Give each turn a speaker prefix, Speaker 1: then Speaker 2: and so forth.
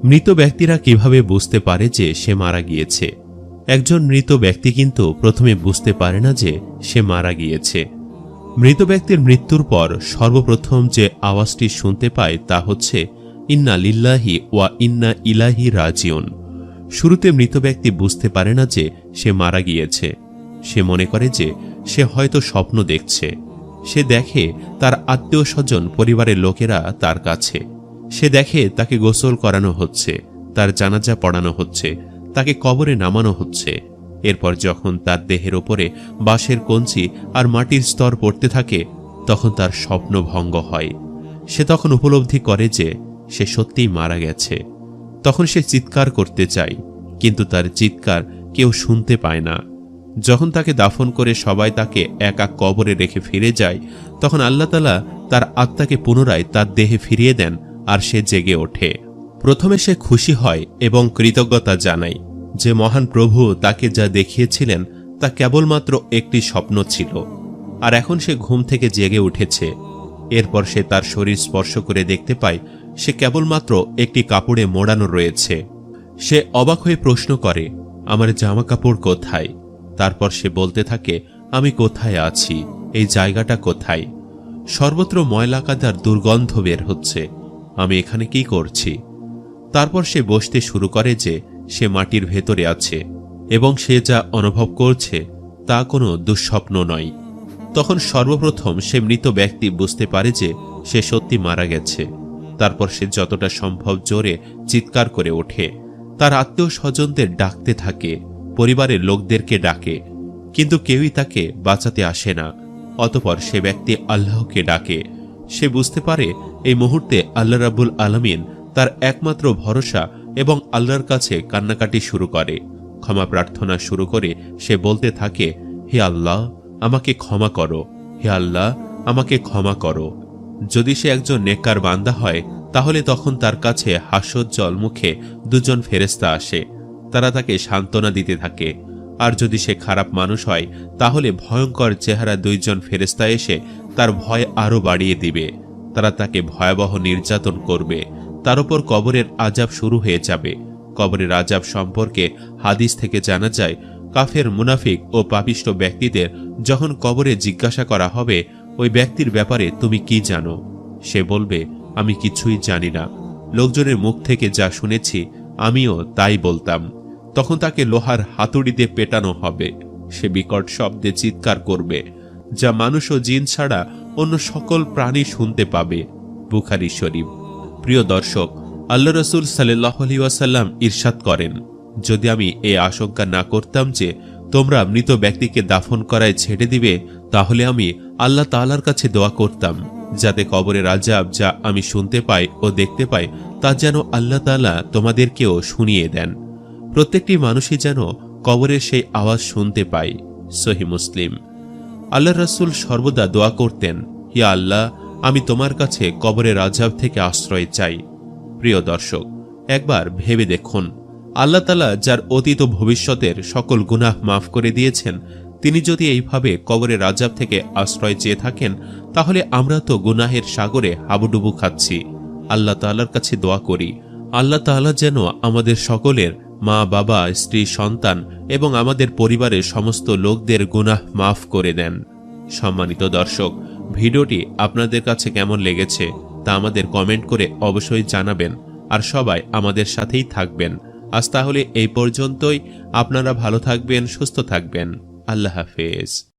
Speaker 1: মৃত ব্যক্তিরা কিভাবে বুঝতে পারে যে সে মারা গিয়েছে? একজন মৃত ব্যক্তি কিন্তু প্রথমে বুঝতে পারে না যে সে মারা গিয়েছে। মৃত ব্যক্তির মৃত্যুর পর সর্বপ্রথম যে আওয়াজটি শুনতে পায় তা হচ্ছে ইন্না লিল্লাহি ওয়া ইন্না ইলাইহি রাজিউন। শুরুতে মৃত ব্যক্তি বুঝতে পারে না যে সে মারা গিয়েছে। সে মনে করে যে সে হয়তো স্বপ্ন দেখছে। সে দেখে তার আত্মীয় স্বজন, পরিবারের লোকেরা তার কাছে। সে দেখে তাকে গোসল করানো হচ্ছে, তার জানাজা পড়ানো হচ্ছে, তাকে কবরে নামানো হচ্ছে। এরপর যখন তার দেহের ওপরে বাঁশের কঞ্চি আর মাটির স্তর পড়তে থাকে, তখন তার স্বপ্ন ভঙ্গ হয়। সে তখন উপলব্ধি করে যে সে সত্যিই মারা গেছে। তখন সে চিৎকার করতে চায়, কিন্তু তার চিৎকার কেউ শুনতে পায় না। যখন তাকে দাফন করে সবাই তাকে একা কবরে রেখে ফিরে যায়, তখন আল্লাহ তাআলা তার আত্মাকে পুনরায় তার দেহে ফিরিয়ে দেন আর সে জেগে ওঠে। প্রথমে সে খুশি হয় এবং কৃতজ্ঞতা জানায় যে মহান প্রভু তাকে যা দেখিয়েছিলেন তা কেবলমাত্র একটি স্বপ্ন ছিল, আর এখন সে ঘুম থেকে জেগে উঠেছে। এরপর সে তার শরীর স্পর্শ করে দেখতে পায় সে কেবলমাত্র একটি কাপড়ে মোড়ানো রয়েছে। সে অবাক হয়ে প্রশ্ন করে, আমার জামা কাপড় কোথায়? তারপর সে বলতে থাকে, আমি কোথায় আছি? এই জায়গাটা কোথায়? সর্বত্র ময়লা কাদার দুর্গন্ধ বের হচ্ছে। আমি এখানে কি করছি? তারপর সে বসতে শুরু করে যে সে মাটির ভেতরে আছে এবং সে যা অনুভব করছে তা কোনো দুঃস্বপ্ন নয়। তখন সর্বপ্রথম সে মৃত ব্যক্তি বুঝতে পারে যে সে সত্যি মারা গেছে। তারপর সে যতটা সম্ভব জোরে চিৎকার করে ওঠে। তার আত্মীয় স্বজনদের ডাকতে থাকে, পরিবারের লোকদেরকে ডাকে, কিন্তু কেউই তাকে বাঁচাতে আসে না। অতঃপর সে ব্যক্তি আল্লাহকে ডাকে। সে বুঝতে পারে এই মুহূর্তে আল্লাহ রাব্বুল আলামিন তার একমাত্র ভরসা এবং আল্লাহর কাছে কান্নাকাটি শুরু করে, ক্ষমা প্রার্থনা শুরু করে। সে বলতে থাকে, হে আল্লাহ, আমাকে ক্ষমা করো, হে আল্লাহ, আমাকে ক্ষমা করো। যদি সে একজন নেককার বান্দা হয়, তাহলে তখন তার কাছে হাস্যোজ্জ্বল মুখে দুজন ফেরেশতা আসে। তারা তাকে সান্ত্বনা দিতে থাকে। আর যদি সে খারাপ মানুষ হয়, তাহলে ভয়ঙ্কর চেহারা দুইজন ফেরেশতা এসে তার ভয় আরও বাড়িয়ে দিবে। তারা তাকে ভয়াবহ নির্যাতন করবে। তার উপর কবরের আযাব শুরু হয়ে যাবে। কবরের আযাব সম্পর্কে হাদিস থেকে জানা যায়, কাফের, মুনাফিক ও পাপিষ্ঠ ব্যক্তিদের যখন কবরে জিজ্ঞাসা করা হবে, ওই ব্যক্তির ব্যাপারে তুমি কি জানো? সে বলবে, আমি কিছুই জানি না। লোকজনের মুখ থেকে যা শুনেছি আমিও তাই বলতাম। তখন তাকে লোহার হাতুড়ি দিয়ে পেটানো হবে। সে বিকট শব্দে চিৎকার করবে, যা মানুষ ও জিন ছাড়া অন্য সকল প্রাণী শুনতে পাবে। বুখারী শরীফ। প্রিয় দর্শক, আল্লাহ রাসূল সাল্লাল্লাহু আলাইহি ওয়াসাল্লাম ইরশাদ করেন, যদি আমি এই আশঙ্কা না করতাম যে তোমরা মৃত ব্যক্তিকে দাফন করায় ছেড়ে দিবে, তাহলে আমি আল্লাহ তাআলার কাছে দোয়া করতাম যাতে কবরের আযাব যা আমি শুনতে পাই ও দেখতে পাই তা যেন আল্লাহ তাআলা তোমাদেরকেও শুনিয়ে দেন। প্রত্যেকটি মানুষই যেন কবরের সেই আওয়াজ শুনতে পায়। সহিহ মুসলিম। আল্লাহ রাসূল সর্বদা দোয়া করতেন, হে আল্লাহ, আমি তোমার কাছে কবরের আযাব থেকে আশ্রয় চাই। প্রিয় দর্শক, একবার ভেবে দেখুন, আল্লাহ তাআলা যার অতীত ও ভবিষ্যতের সকল গুনাহ মাফ করে দিয়েছেন, তিনি যদি এইভাবে কবরের আযাব থেকে আশ্রয় চেয়ে থাকেন, তাহলে আমরা তো গুনাহের সাগরে হাবুডুবু খাচ্ছি। আল্লাহ তাআলার কাছে দোয়া করি, আল্লাহ তাআলা যেন আমাদের সকলের, মা, বাবা, স্ত্রী, সন্তান এবং আমাদের পরিবারের সমস্ত লোকদের গুনাহ মাফ করে দেন। সম্মানিত দর্শক, ভিডিওটি আপনাদের কাছে কেমন লেগেছে তা আমাদের কমেন্ট করে অবশ্যই জানাবেন। আর সবাই আমাদের সাথেই থাকবেন। আজ তাহলে এই পর্যন্তই। আপনারা ভালো থাকবেন, সুস্থ থাকবেন। আল্লাহ হাফেজ।